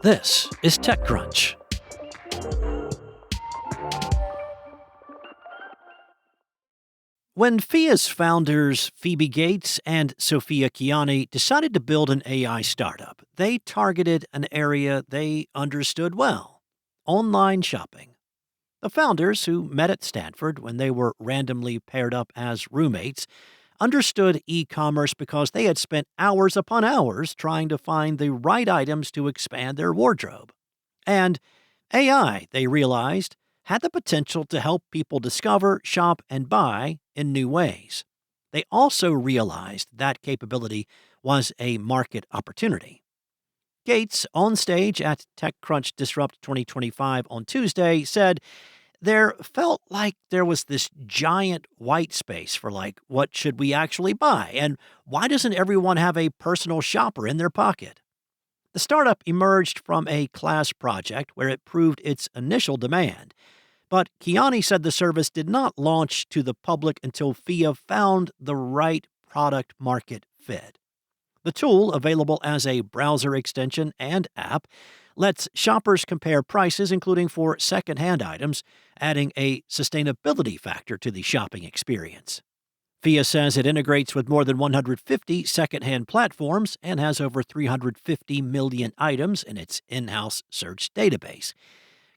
This is TechCrunch. When Phia's founders, Phoebe and Sophia Kianni, decided to build an AI startup, they targeted an area they understood well: online shopping. The founders, who met at Stanford when they were randomly paired up as roommates, understood e commerce because they had spent hours upon hours trying to find the right items to expand their wardrobe. And AI, they realized, had the potential to help people discover, shop, and buy in new ways. They also realized that capability was a market opportunity. Gates, on stage at TechCrunch Disrupt 2025 on Tuesday, said there felt like there was this giant white space for, what should we actually buy? And why doesn't everyone have a personal shopper in their pocket? The startup emerged from a class project where it proved its initial demand. But Kianni said the service did not launch to the public until Phia found the right product market fit. The tool, available as a browser extension and app, lets shoppers compare prices, including for secondhand items, adding a sustainability factor to the shopping experience. Phia says it integrates with more than 150 secondhand platforms and has over 350 million items in its in-house search database.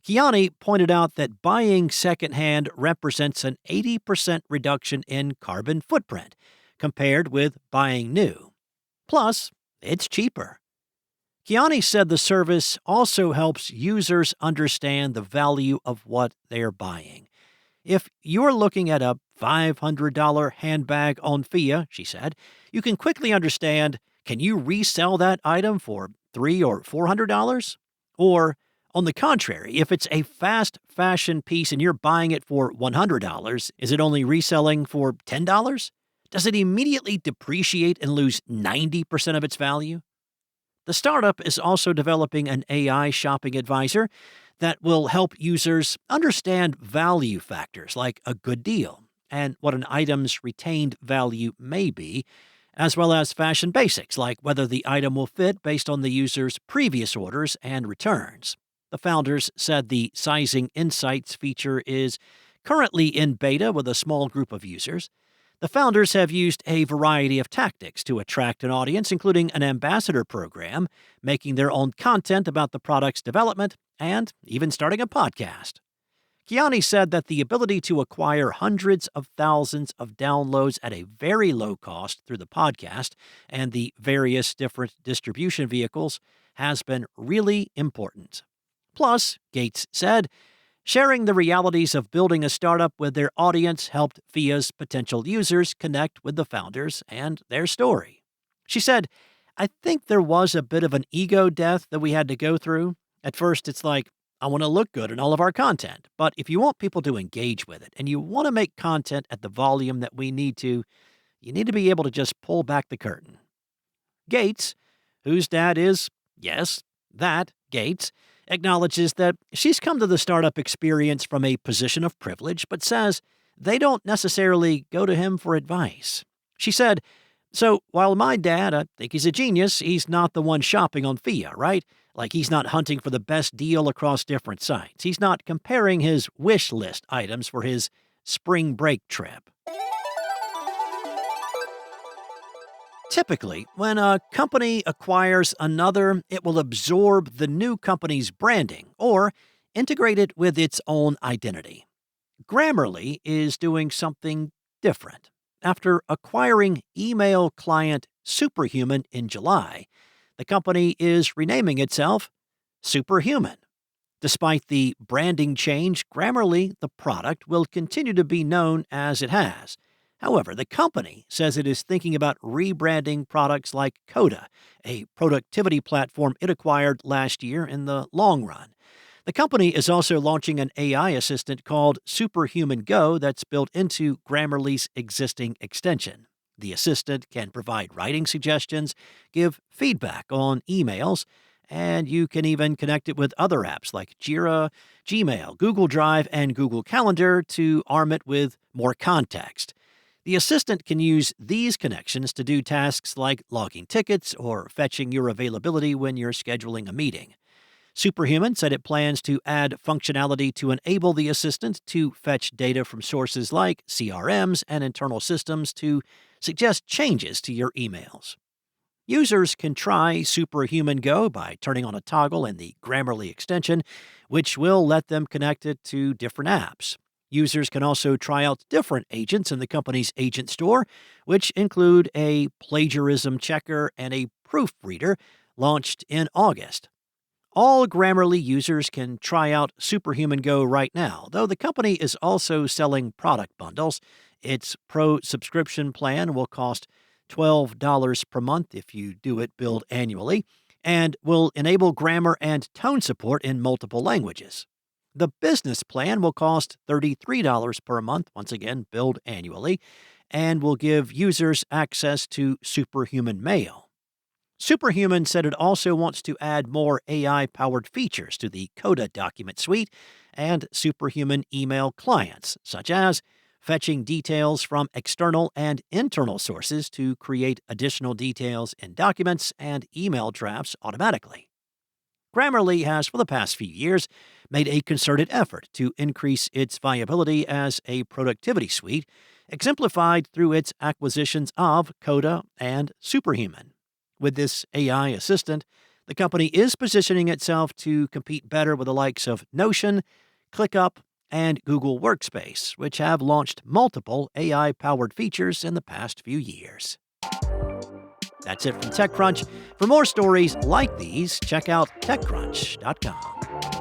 Kianni pointed out that buying secondhand represents an 80% reduction in carbon footprint compared with buying new. Plus, it's cheaper. Kianni said the service also helps users understand the value of what they're buying. If you're looking at a $500 handbag on Phia, she said, you can quickly understand, can you resell that item for $300 or $400? Or, on the contrary, if it's a fast fashion piece and you're buying it for $100, is it only reselling for $10? Does it immediately depreciate and lose 90% of its value? The startup is also developing an AI shopping advisor that will help users understand value factors like a good deal and what an item's retained value may be, as well as fashion basics like whether the item will fit based on the user's previous orders and returns. The founders said the Sizing Insights feature is currently in beta with a small group of users. The founders have used a variety of tactics to attract an audience, including an ambassador program, making their own content about the product's development, and even starting a podcast. Kianni said that the ability to acquire hundreds of thousands of downloads at a very low cost through the podcast and the various different distribution vehicles has been really important. Plus, Gates said, sharing the realities of building a startup with their audience helped Phia's potential users connect with the founders and their story. She said, I think there was a bit of an ego death that we had to go through. At first, it's like, I want to look good in all of our content. But if you want people to engage with it and you want to make content at the volume that we need to, you need to be able to just pull back the curtain. Gates, whose dad is, yes, that Gates, acknowledges that she's come to the startup experience from a position of privilege, but says they don't necessarily go to him for advice. She said, so while my dad, I think he's a genius, he's not the one shopping on Phia, right? Like he's not hunting for the best deal across different sites. He's not comparing his wish list items for his spring break trip. Typically, when a company acquires another, it will absorb the new company's branding or integrate it with its own identity. Grammarly is doing something different. After acquiring email client Superhuman in July, the company is renaming itself Superhuman. Despite the branding change, Grammarly, the product, will continue to be known as it has. However, the company says it is thinking about rebranding products like Coda, a productivity platform it acquired last year, in the long run. The company is also launching an AI assistant called Superhuman Go that's built into Grammarly's existing extension. The assistant can provide writing suggestions, give feedback on emails, and you can even connect it with other apps like Jira, Gmail, Google Drive, and Google Calendar to arm it with more context. The assistant can use these connections to do tasks like logging tickets or fetching your availability when you're scheduling a meeting. Superhuman said it plans to add functionality to enable the assistant to fetch data from sources like CRMs and internal systems to suggest changes to your emails. Users can try Superhuman Go by turning on a toggle in the Grammarly extension, which will let them connect it to different apps. Users can also try out different agents in the company's agent store, which include a plagiarism checker and a proofreader, launched in August. All Grammarly users can try out Superhuman Go right now, though the company is also selling product bundles. Its Pro subscription plan will cost $12 per month if you do it billed annually, and will enable grammar and tone support in multiple languages. The business plan will cost $33 per month, once again billed annually, and will give users access to Superhuman Mail. Superhuman said it also wants to add more AI powered features to the Coda document suite and Superhuman email clients, such as fetching details from external and internal sources to create additional details in documents and email drafts automatically. Grammarly has, for the past few years, made a concerted effort to increase its viability as a productivity suite, exemplified through its acquisitions of Coda and Superhuman. With this AI assistant, the company is positioning itself to compete better with the likes of Notion, ClickUp, and Google Workspace, which have launched multiple AI-powered features in the past few years. That's it from TechCrunch. For more stories like these, check out TechCrunch.com.